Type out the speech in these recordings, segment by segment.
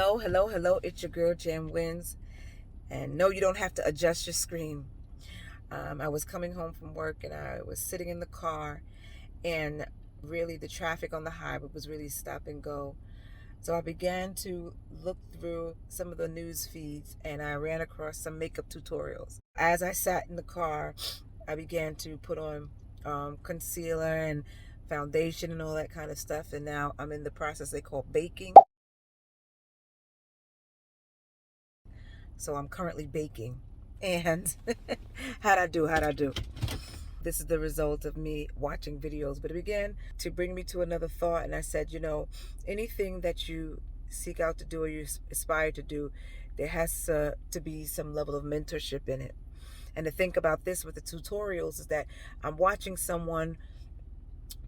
Hello. It's your girl, JANWINS. And no, you don't have to adjust your screen. I was coming home from work and I was sitting in the car, and really the traffic on the highway was really stop and go. So I began to look through some of the news feeds and I ran across some makeup tutorials. As I sat in the car, I began to put on concealer and foundation and all that kind of stuff. And now I'm in the process they call baking. So I'm currently baking. And how'd I do? This is the result of me watching videos. But it began to bring me to another thought. And I said, anything that you seek out to do or you aspire to do, there has to be some level of mentorship in it. And to think about this with the tutorials is that I'm watching someone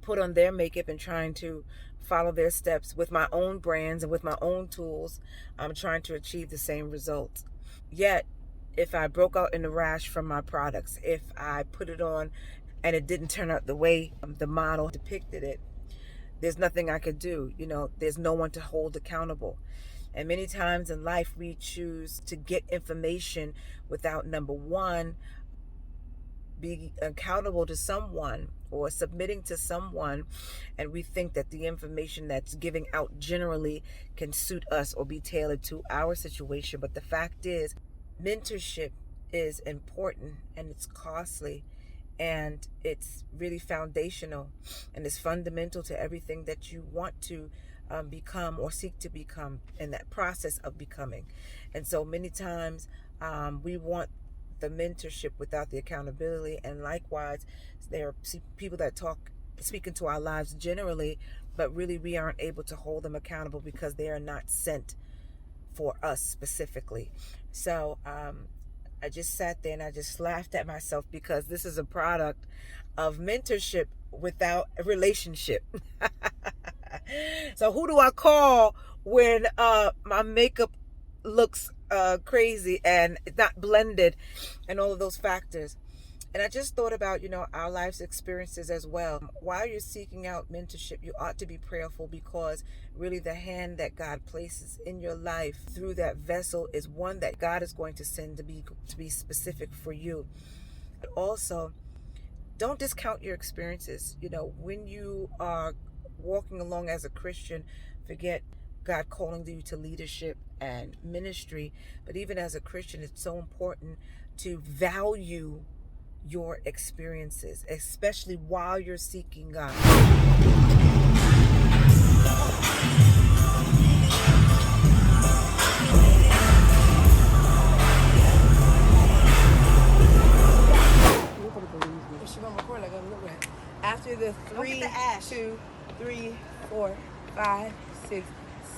put on their makeup and trying to follow their steps with my own brands and with my own tools. I'm trying to achieve the same results. Yet, if I broke out in a rash from my products, if I put it on and it didn't turn out the way the model depicted it, there's nothing I could do. There's no one to hold accountable. And many times in life, we choose to get information without, number one, being accountable to someone or submitting to someone, and we think that the information that's giving out generally can suit us or be tailored to our situation. But the fact is, mentorship is important and it's costly and it's really foundational and it's fundamental to everything that you want to become or seek to become in that process of becoming. And so many times we want the mentorship without the accountability, and likewise there are people that speak into our lives generally, but really we aren't able to hold them accountable because they are not sent for us specifically. So I just sat there and I just laughed at myself because this is a product of mentorship without a relationship. So who do I call when my makeup looks crazy and it's not blended and all of those factors? And I just thought about, our life's experiences as well. While you're seeking out mentorship, you ought to be prayerful, because really the hand that God places in your life through that vessel is one that God is going to send to be specific for you. But also, don't discount your experiences. When you are walking along as a Christian, forget God calling you to leadership and ministry. But even as a Christian, it's so important to value your experiences, especially while you're seeking God. After the 3, 2, 3, 4, 5, 6,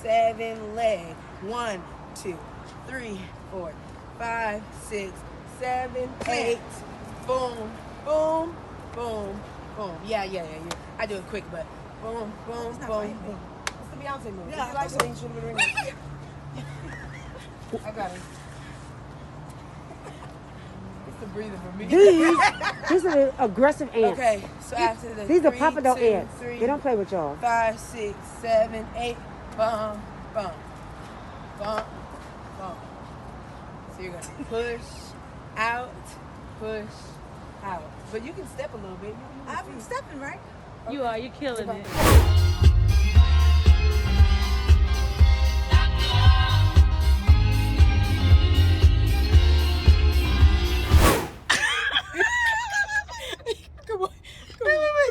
7 leg. 1, 2, 3, 4, 5, 6, 7, 8. Boom, boom, boom, boom. Yeah. I do it quick, but boom, boom, boom. It's the Beyonce move. Yeah, like it. You should have been ringing. I got it. It's the breather for me. These are aggressive ants. Okay, so after the these 3, are Papa Dog ants. 3, they don't play with y'all. 5, 6, 7, 8. Bum, bum, bum, bum. So you're gonna push out, push out. But you can step a little bit. I'm stepping, right? You are. You're killing it. Come on.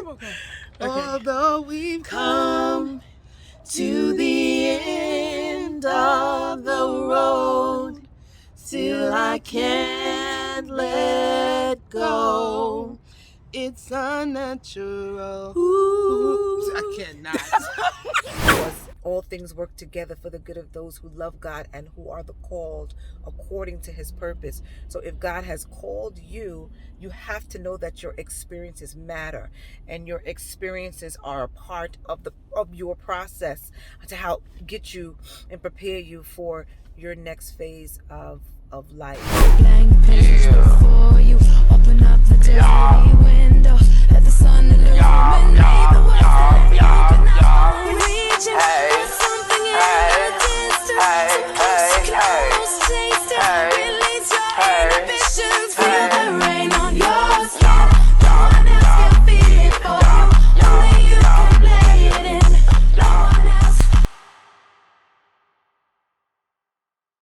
Okay. Although we've come to the end of the road, still I can't let go. It's unnatural. Ooh. I cannot. All things work together for the good of those who love God and who are the called according to his purpose. So if God has called you, you have to know that your experiences matter, and your experiences are a part of your process to help get you and prepare you for your next phase of life. Blank pages before you